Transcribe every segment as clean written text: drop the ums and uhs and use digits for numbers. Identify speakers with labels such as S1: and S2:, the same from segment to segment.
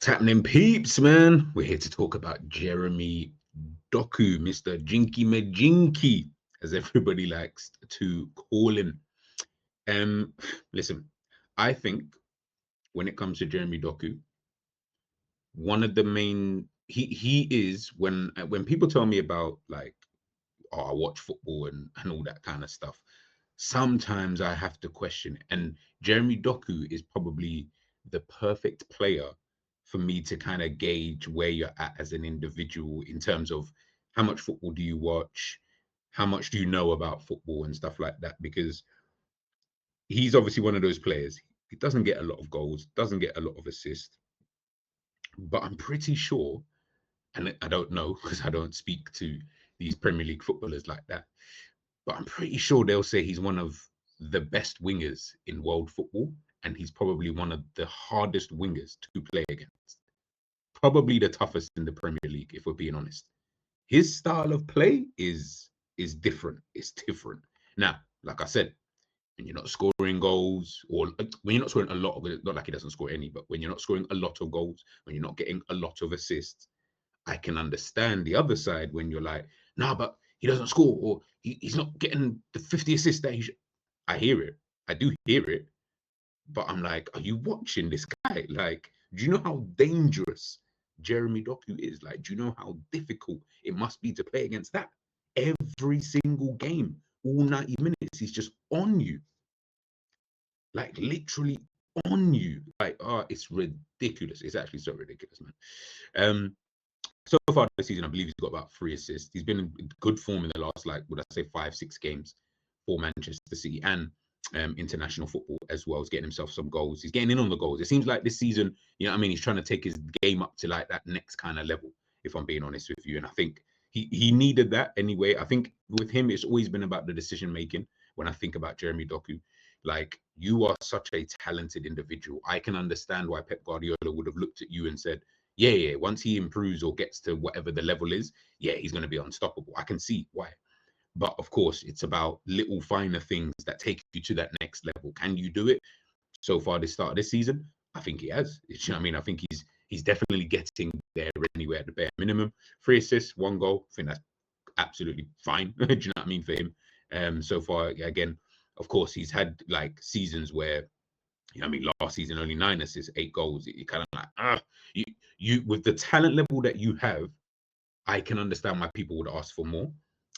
S1: What's happening, peeps, man? We're here to talk about Jeremy Doku, Mr. Jinky Majinky, as everybody likes to call him. Listen, I think when it comes to Jeremy Doku, one of the main he is when people tell me about like, oh, I watch football and all that kind of stuff. Sometimes I have to question it. And Jeremy Doku is probably the perfect player for me to kind of gauge where you're at as an individual in terms of how much football do you watch, how much do you know about football and stuff like that. Because he's obviously one of those players. He doesn't get a lot of goals, doesn't get a lot of assists, but I'm pretty sure, and I don't know because I don't speak to these Premier League footballers like that, but I'm pretty sure they'll say he's one of the best wingers in world football, and he's probably one of the hardest wingers to play against. Probably the toughest in the Premier League, if we're being honest. His style of play is different. It's different. Now, like I said, when you're not scoring goals, or when you're not scoring a lot of, not like he doesn't score any, but when you're not scoring a lot of goals, when you're not getting a lot of assists, I can understand the other side when you're like, nah, but he doesn't score, or he's not getting the 50 assists that he should. I hear it. I do hear it. But I'm like, are you watching this guy? Like, do you know how dangerous Jeremy Doku is? Like, do you know how difficult it must be to play against that? Every single game, all 90 minutes, he's just on you. Like, literally on you. Like, it's ridiculous. It's actually so ridiculous, man. So far this season, I believe he's got about 3 assists. He's been in good form in the last, like, would I say 5-6 games for Manchester City and international football as well. He's getting himself some goals. He's getting in on the goals. It seems like this season, you know what I mean? He's trying to take his game up to like that next kind of level, if I'm being honest with you. And I think he needed that anyway. I think with him, it's always been about the decision making. When I think about Jeremy Doku, like, you are such a talented individual. I can understand why Pep Guardiola would have looked at you and said, yeah, once he improves or gets to whatever the level is, yeah, he's going to be unstoppable. I can see why. But of course, it's about little finer things that take you to that next level. Can you do it? So far, this start of this season, I think he has. You know what I mean? I think he's definitely getting there anyway at the bare minimum. 3 assists, 1 goal. I think that's absolutely fine. Do you know what I mean for him? So far, again, of course, he's had like seasons where, you know what I mean, last season only 9 assists, 8 goals. You kind of like, you with the talent level that you have, I can understand why people would ask for more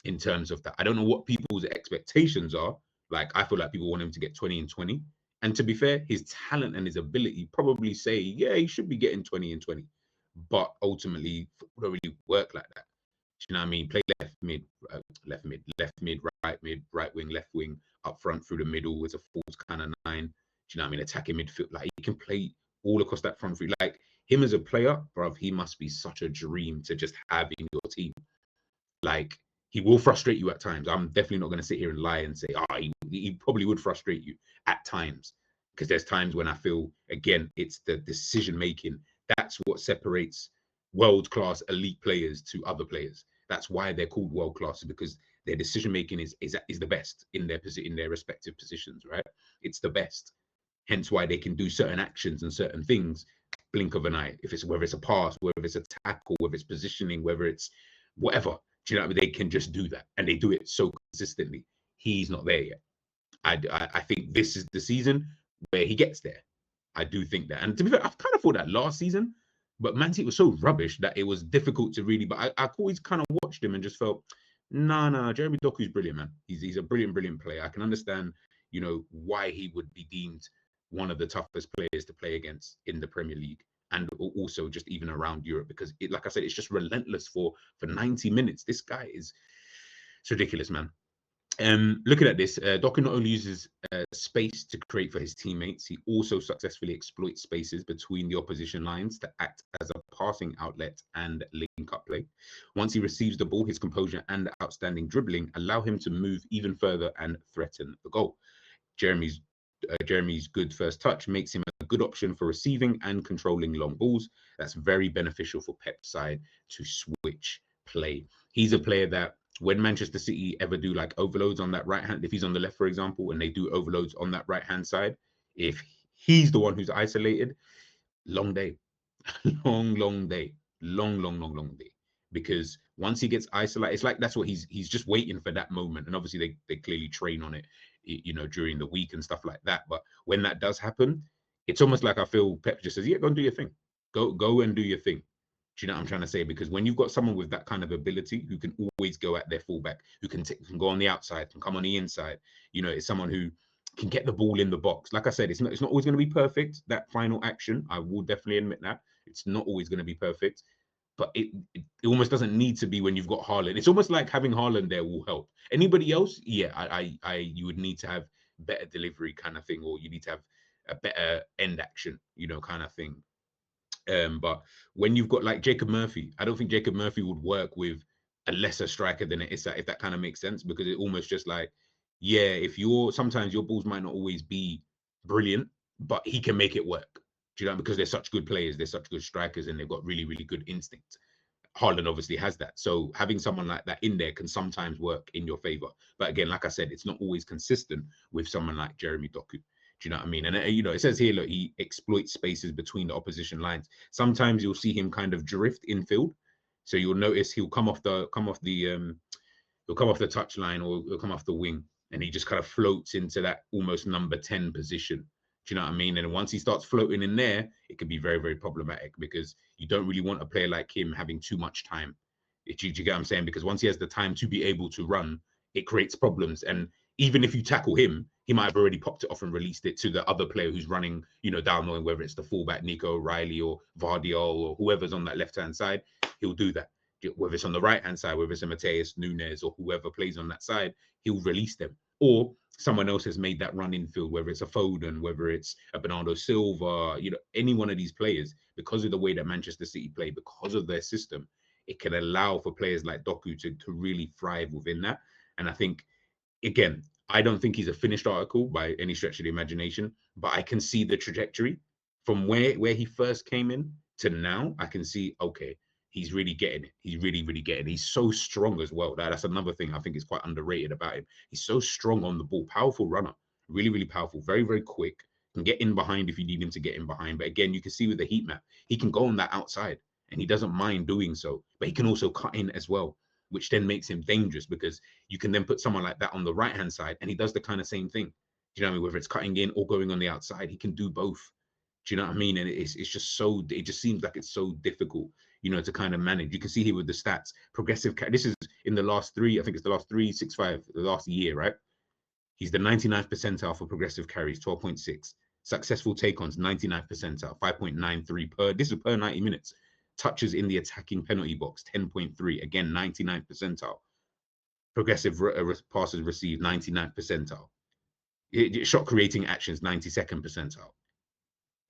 S1: in terms of that. I don't know what people's expectations are. Like, I feel like people want him to get 20 and 20. And to be fair, his talent and his ability probably say, yeah, he should be getting 20 and 20. But ultimately, football don't really work like that. Do you know what I mean? Play left mid, right wing, left wing, up front through the middle as a false kind of 9. Do you know what I mean? Attacking midfield. Like, he can play all across that front three. Like, him as a player, bruv, he must be such a dream to just have in your team. Like, he will frustrate you at times. I'm definitely not going to sit here and lie and say, he probably would frustrate you at times. Because there's times when I feel, again, it's the decision making. That's what separates world-class elite players to other players. That's why they're called world-class, because their decision making is the best in their respective positions, right? It's the best. Hence why they can do certain actions and certain things blink of an eye. If it's whether it's a pass, whether it's a tackle, whether it's positioning, whether it's whatever. Do you know what I mean? They can just do that, and they do it so consistently. He's not there yet. I think this is the season where he gets there. I do think that. And to be fair, I've kind of thought that last season, but Man City was so rubbish that it was difficult to really. But I always kind of watched him and just felt, no, Jeremy Doku's brilliant, man. He's a brilliant player. I can understand, you know, why he would be deemed one of the toughest players to play against in the Premier League, and also just even around Europe, because like I said, it's just relentless for 90 minutes. This guy it's ridiculous, man. Looking at this, Doku not only uses space to create for his teammates, he also successfully exploits spaces between the opposition lines to act as a passing outlet and link-up play. Once he receives the ball, his composure and outstanding dribbling allow him to move even further and threaten the goal. Jeremy's good first touch makes him a good option for receiving and controlling long balls. That's very beneficial for Pep's side to switch play. He's a player that, when Manchester City ever do like overloads on that right hand, if he's on the left, for example, and they do overloads on that right hand side, if he's the one who's isolated, long day. long day, long day. Because once he gets isolated, it's like that's what he's just waiting for that moment. And obviously they clearly train on it, during the week and stuff like that. But when that does happen, it's almost like I feel Pep just says, "Yeah, go and do your thing. Go and do your thing." Do you know what I'm trying to say? Because when you've got someone with that kind of ability who can always go at their fullback, who can go on the outside, can come on the inside, it's someone who can get the ball in the box. Like I said, it's not always going to be perfect. That final action, I will definitely admit that it's not always going to be perfect, but it almost doesn't need to be when you've got Haaland. It's almost like having Haaland there will help. Anybody else, yeah, you would need to have better delivery kind of thing, or you need to have a better end action, kind of thing. But when you've got like Jacob Murphy, I don't think Jacob Murphy would work with a lesser striker than it is that, if that kind of makes sense, because it almost just like, yeah, if sometimes your balls might not always be brilliant, but he can make it work. Do you know? Because they're such good players, they're such good strikers, and they've got really, really good instinct. Haaland obviously has that. So having someone like that in there can sometimes work in your favor. But again, like I said, it's not always consistent with someone like Jeremy Doku. Do you know what I mean? And it says here, look, he exploits spaces between the opposition lines. Sometimes you'll see him kind of drift infield. So you'll notice he'll come off the touchline, or he'll come off the wing, and he just kind of floats into that almost number 10 position. Do you know what I mean? And once he starts floating in there, it can be very, very problematic, because you don't really want a player like him having too much time. Do you get what I'm saying? Because once he has the time to be able to run, it creates problems. And even if you tackle him, he might have already popped it off and released it to the other player who's running, down the line, whether it's the fullback, Nico O'Reilly, or Vardiol, or whoever's on that left-hand side. He'll do that. Whether it's on the right-hand side, whether it's a Mateus Nunes or whoever plays on that side, he'll release them. Or someone else has made that run infield, whether it's a Foden, whether it's a Bernardo Silva, any one of these players, because of the way that Manchester City play, because of their system, it can allow for players like Doku to really thrive within that. And I think, again, I don't think he's a finished article by any stretch of the imagination, but I can see the trajectory from where he first came in to now. I can see, okay, he's really getting it. He's really, really getting it. He's so strong as well. That's another thing I think is quite underrated about him. He's so strong on the ball, powerful runner, really, really powerful, very, very quick, can get in behind if you need him to get in behind. But again, you can see with the heat map, he can go on that outside and he doesn't mind doing so, but he can also cut in as well, which then makes him dangerous, because you can then put someone like that on the right hand side and he does the kind of same thing. Do you know what I mean? Whether it's cutting in or going on the outside, he can do both. Do you know what I mean? And it's just so, it just seems like it's so difficult, to kind of manage. You can see here with the stats, progressive. This is in the last three, I think it's the last 365, the last year, right? He's the 99th percentile for progressive carries, 12.6. Successful take-ons, 99th percentile, 5.93 per. This is per 90 minutes. Touches in the attacking penalty box, 10.3. Again, 99th percentile. Progressive passes received, 99th percentile. Shot creating actions, 92nd percentile.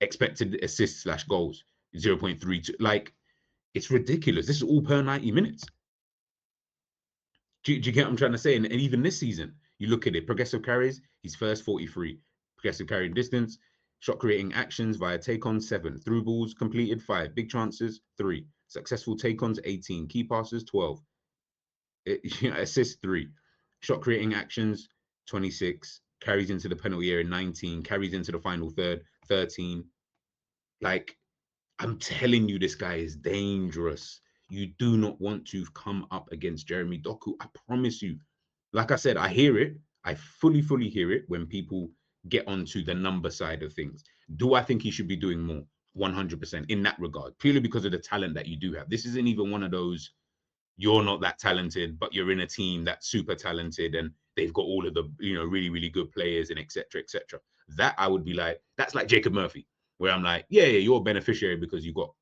S1: Expected assists / goals, 0.32. Like, it's ridiculous. This is all per 90 minutes. Do you get what I'm trying to say? And even this season, you look at it, progressive carries, he's first, 43. Progressive carrying distance, shot creating actions via take-on, 7. Through balls completed, 5. Big chances, 3. Successful take-ons, 18. Key passes, 12. Assist, 3. Shot creating actions, 26. Carries into the penalty area, 19. Carries into the final third, 13. Like, I'm telling you, this guy is dangerous. You do not want to come up against Jeremy Doku. I promise you. Like I said, I hear it. I fully, fully hear it when people get onto the number side of things. Do I think he should be doing more? 100% in that regard, purely because of the talent that you do have. This isn't even one of those, you're not that talented, but you're in a team that's super talented and they've got all of the, really, really good players and etc. etc. That I would be like, that's like Jacob Murphy, where I'm like, yeah, you're a beneficiary because you got,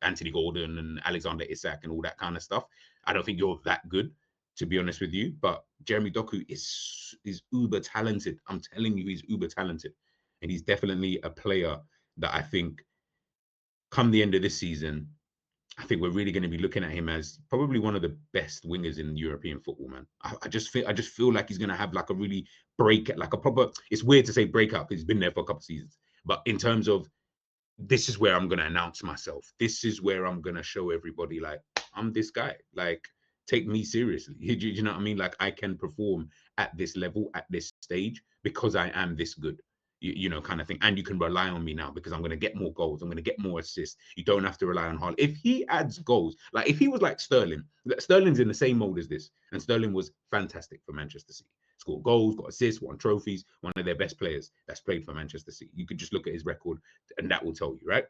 S1: Anthony Gordon and Alexander Isak and all that kind of stuff. I don't think you're that good, to be honest with you. But Jeremy Doku is uber talented. I'm telling you, he's uber talented. And he's definitely a player that I think come the end of this season, I think we're really going to be looking at him as probably one of the best wingers in European football, man. I just feel like he's going to have like a really like a proper. It's weird to say breakout because he's been there for a couple of seasons, but in terms of, this is where I'm going to announce myself. This is where I'm going to show everybody, like, I'm this guy. Like, take me seriously. Do you know what I mean? Like, I can perform at this level, at this stage, because I am this good. you know, kind of thing. And you can rely on me now because I'm going to get more goals. I'm going to get more assists. You don't have to rely on Haaland. If he adds goals, like if he was like Sterling, Sterling's in the same mold as this, and Sterling was fantastic for Manchester City. Scored goals, got assists, won trophies, one of their best players that's played for Manchester City. You could just look at his record, and that will tell you, right?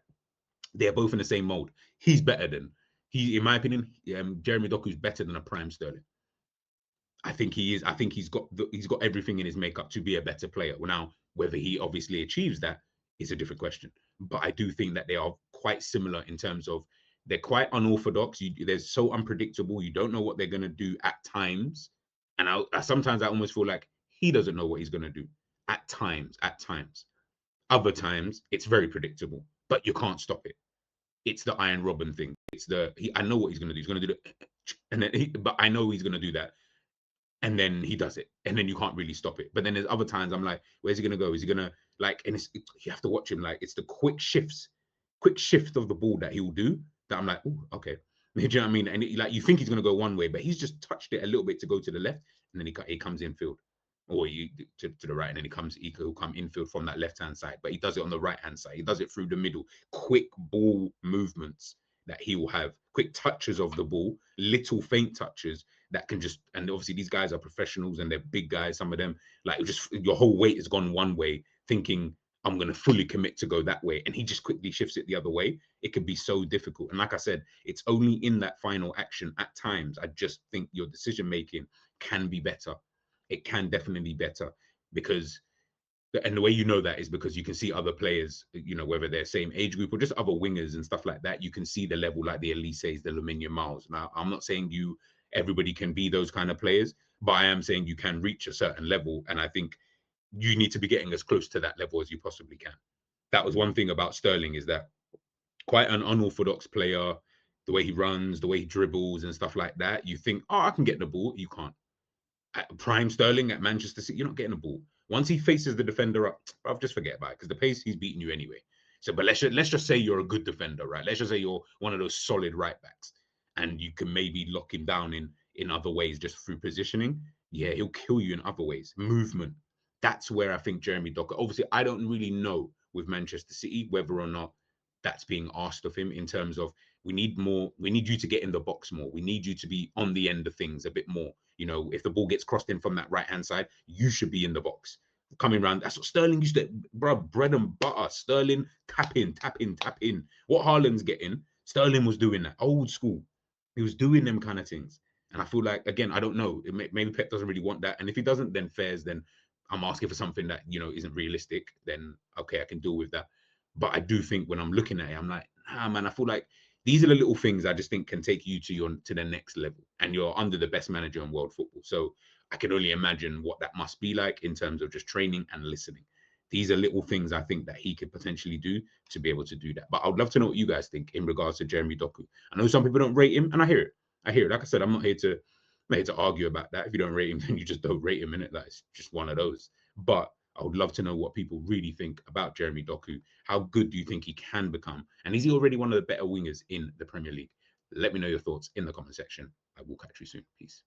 S1: They're both in the same mold. He's better than in my opinion, Jeremy Doku's better than a prime Sterling. I think he is. I think he's got everything in his makeup to be a better player. Well, now whether he obviously achieves that is a different question. But I do think that they are quite similar in terms of they're quite unorthodox. They're so unpredictable. You don't know what they're gonna do at times, and sometimes I almost feel like he doesn't know what he's gonna do at times. At times, other times it's very predictable, but you can't stop it. It's the Iron Robin thing. I know what he's gonna do. He's gonna do the and then but I know he's gonna do that, and then he does it, and then you can't really stop it. But then there's other times I'm like, where's he gonna go? Is he gonna like? And you have to watch him. Like it's the quick shift of the ball that he will do. That I'm like, oh, okay. Do you know what I mean? And like you think he's gonna go one way, but he's just touched it a little bit to go to the left, and then he comes infield, or to the right, and then he'll come infield from that left hand side. But he does it on the right hand side. He does it through the middle. Quick ball movements that he will have, quick touches of the ball, little faint touches that can just, and obviously these guys are professionals and they're big guys, some of them, like just your whole weight has gone one way, thinking I'm going to fully commit to go that way, and he just quickly shifts it the other way. It could be so difficult. And like I said, it's only in that final action at times I just think your decision making can be better. It can definitely be better, because and the way you know that is because you can see other players, you know, whether they're same age group or just other wingers and stuff like that. You can see the level, like the Elises, the Lamine Yamals. Now, I'm not saying everybody can be those kind of players, but I am saying you can reach a certain level, and I think you need to be getting as close to that level as you possibly can. That was one thing about Sterling, is that quite an unorthodox player. The way he runs, the way he dribbles and stuff like that. You think, oh, I can get the ball. You can't. At prime Sterling at Manchester City, you're not getting the ball. Once he faces the defender up, I'll just forget about it, because the pace, he's beating you anyway. So, but let's just say you're a good defender, right? Let's just say you're one of those solid right backs, and you can maybe lock him down in other ways just through positioning. Yeah, he'll kill you in other ways. Movement. That's where I think Jeremy Doku. Obviously, I don't really know with Manchester City whether or not that's being asked of him in terms of we need more. We need you to get in the box more. We need you to be on the end of things a bit more. You know, if the ball gets crossed in from that right hand side, you should be in the box. Coming around, that's what Sterling used to, bro, bread and butter. Sterling, tap in, tap in, tap in. What Haaland's getting, Sterling was doing that. Old school. He was doing them kind of things. And I feel like, again, I don't know. Maybe Pep doesn't really want that. And if he doesn't, then fairs, then I'm asking for something that, you know, isn't realistic. Then, okay, I can deal with that. But I do think when I'm looking at it, I'm like, man, I feel like these are the little things I just think can take you to the next level, and you're under the best manager in world football. So I can only imagine what that must be like in terms of just training and listening. These are little things I think that he could potentially do to be able to do that. But I would love to know what you guys think in regards to Jeremy Doku. I know some people don't rate him, and I hear it. I hear it. Like I said, I'm not here to argue about that. If you don't rate him, then you just don't rate him, in it. That's just one of those. But I would love to know what people really think about Jeremy Doku. How good do you think he can become? And is he already one of the better wingers in the Premier League? Let me know your thoughts in the comment section. I will catch you soon. Peace.